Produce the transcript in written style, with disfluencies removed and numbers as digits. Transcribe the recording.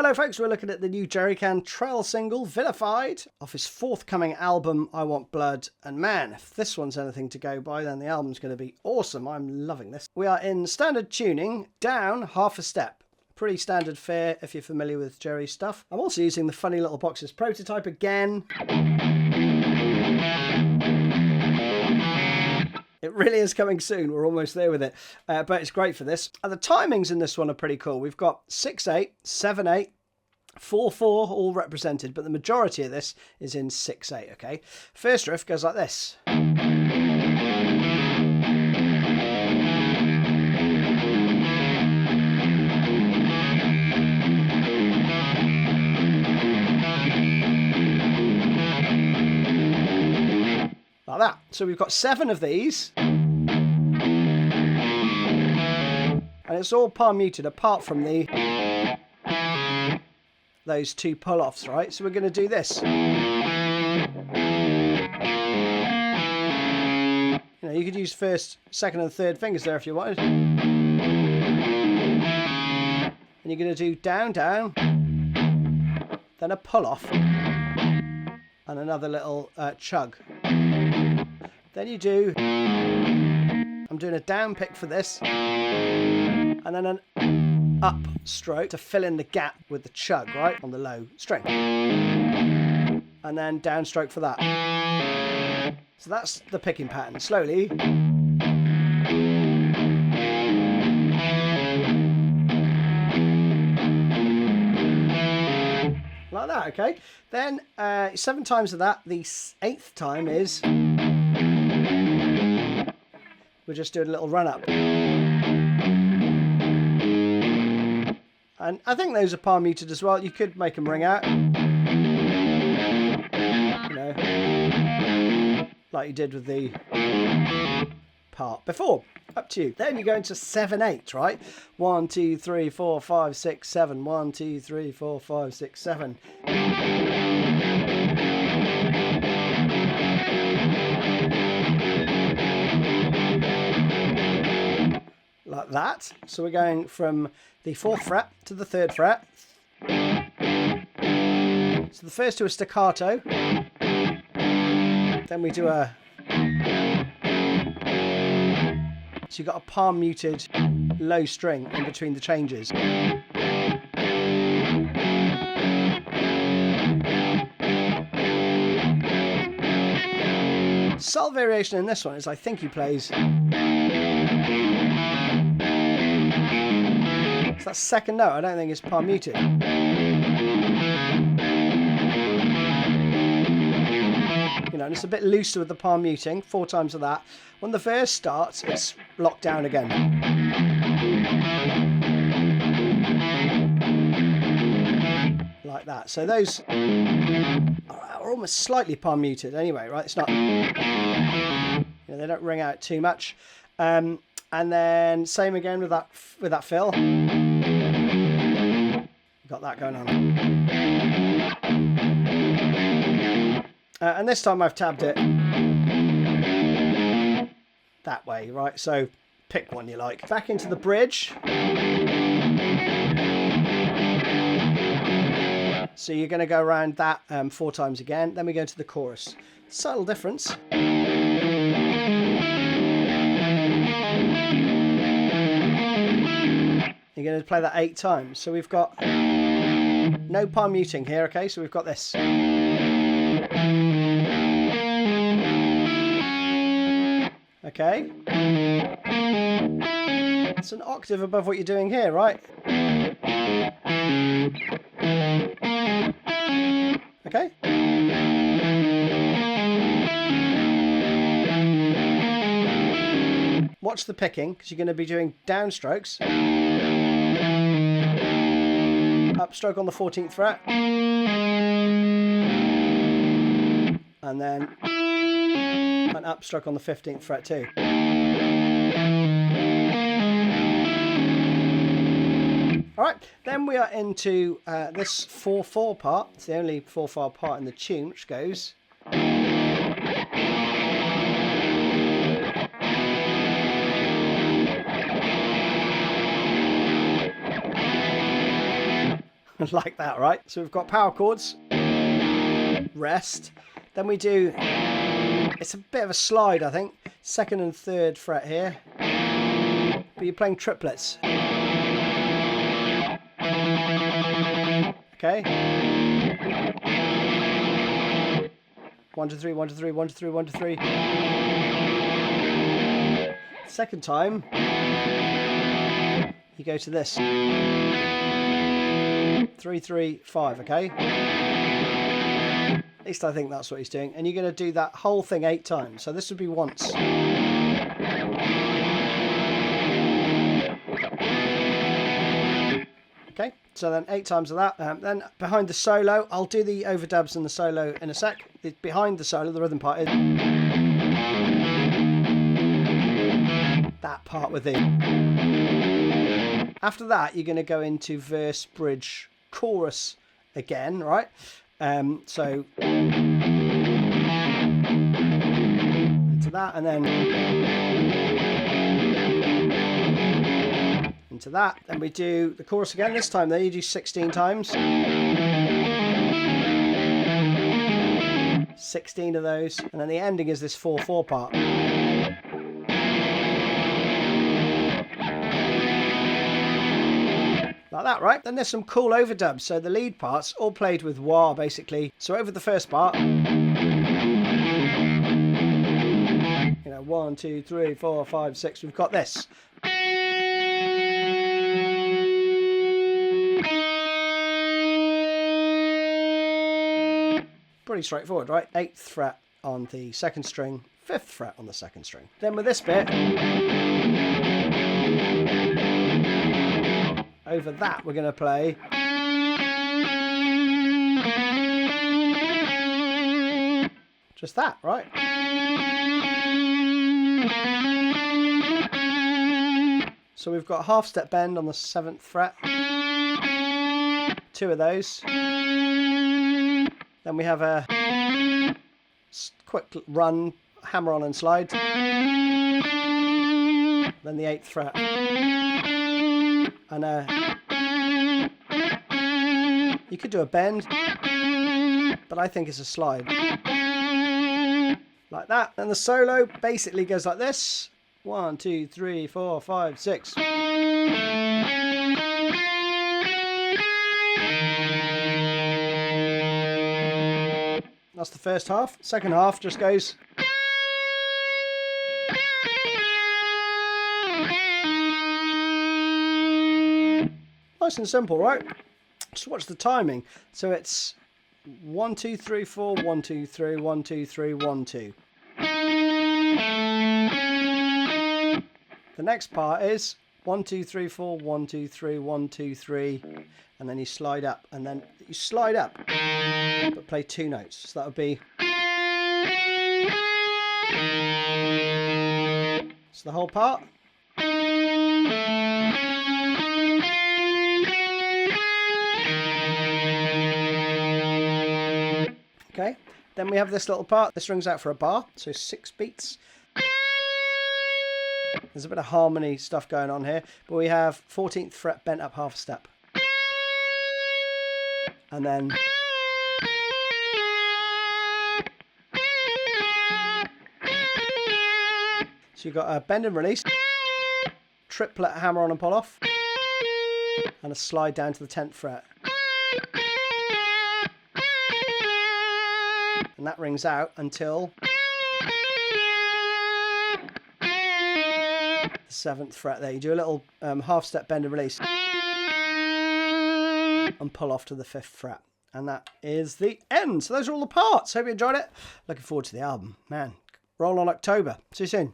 Hello folks, we're looking at the new Cantrell single, Vilified, off his forthcoming album, I Want Blood, and man, if this one's anything to go by, then the album's going to be awesome. I'm loving this. We are in standard tuning, down half a step. Pretty standard fare if you're familiar with Jerry's stuff. I'm also using the Funny Little Boxes prototype again. It really is coming soon. We're almost there with it. But it's great for this. And the timings in this one are pretty cool. We've got 6/8, 7/8, 4/4 all represented, but the majority of this is in 6/8, okay? First riff goes like this. Like that. So we've got 7 of these. And it's all palm muted apart from those 2 pull-offs, right? So we're going to do this. You know, you could use first, second and third fingers there if you wanted. And you're going to do down, down, then a pull-off, and another little chug. Then you do, I'm doing a down pick for this, and then an up stroke to fill in the gap with the chug, right, on the low string. And then down stroke for that. So that's the picking pattern. Slowly. Like that, okay? Then 7 times of that. The 8th time is... we're just doing a little run up. And I think those are palm muted as well. You could make them ring out. You know, like you did with the part before. Up to you. Then you go into 7/8, right? 1, 2, 3, 4, 5, 6, 7. 1, 2, 3, 4, 5, 6, 7. Like that. So we're going from the 4th fret to the 3rd fret. So the first 2 are staccato. Then we do a... so you've got a palm muted low string in between the changes. Subtle variation in this one is I think he plays... so that second note, I don't think it's palm muted. You know, and it's a bit looser with the palm muting, 4 times of that. When the verse starts, it's locked down again. Like that. So those are almost slightly palm muted anyway, right? It's not, you know, they don't ring out too much. And then same again with that fill. Got that going on. And this time I've tabbed it that way, right? So pick one you like. Back into the bridge. So you're going to go around that 4 times again. Then we go into the chorus. Subtle difference. You're going to play that 8 times. So we've got no palm muting here, okay? So we've got this. Okay. It's an octave above what you're doing here, right? Okay. Watch the picking, because you're going to be doing downstrokes. Upstroke on the 14th fret. And then an upstroke on the 15th fret too. Alright, then we are into this 4/4 part. It's the only 4/4 part in the tune, which goes... like that, right? So we've got power chords, rest. Then we do, it's a bit of a slide, I think. 2nd and 3rd fret here. But you're playing triplets. Okay. 1 2 3, 1 2 3, 1 2 3, 1 2 3. Second time, you go to this. 3 3 5. Okay. At least I think that's what he's doing. And you're going to do that whole thing 8 times. So this would be once. Okay, so then 8 times of that. Then behind the solo, I'll do the overdubs and the solo in a sec. Behind the solo, the rhythm part is that part with it. After that, you're going to go into verse, bridge, chorus again, right? So into that, and then into that. Then we do the chorus again. This time, though, you do 16 times. 16 of those, and then the ending is this 4/4 part. Like that, right? Then there's some cool overdubs. So the lead parts all played with wah, basically. So over the first part, you know, 1 2 3 4 5 6. We've got this. Pretty straightforward, right? 8th fret on the 2nd string, 5th fret on the 2nd string. Then with this bit, over that we're going to play just that, right? So we've got a half step bend on the 7th fret, 2 of those. Then we have a quick run, hammer on and slide. Then the 8th fret. And you could do a bend, but I think it's a slide. Like that. And the solo basically goes like this. 1 2 3 4 5 6. That's the first half. Second half just goes. Nice and simple, right? Just watch the timing. So it's 1 2 3 4 1 2 3 1 2 3 1 2. The next part is 1 2 3 4 1 2 3 1 2 3, and then you slide up, and then you slide up, but play 2 notes. So that would be. So the whole part. Okay, then we have this little part. This rings out for a bar, so 6 beats. There's a bit of harmony stuff going on here, but we have 14th fret bent up half a step. And then so you've got a bend and release, triplet hammer on and pull off, and a slide down to the 10th fret. And that rings out until the 7th fret there. You do a little half step bend and release and pull off to the 5th fret. And that is the end. So those are all the parts. Hope you enjoyed it. Looking forward to the album. Man, roll on October. See you soon.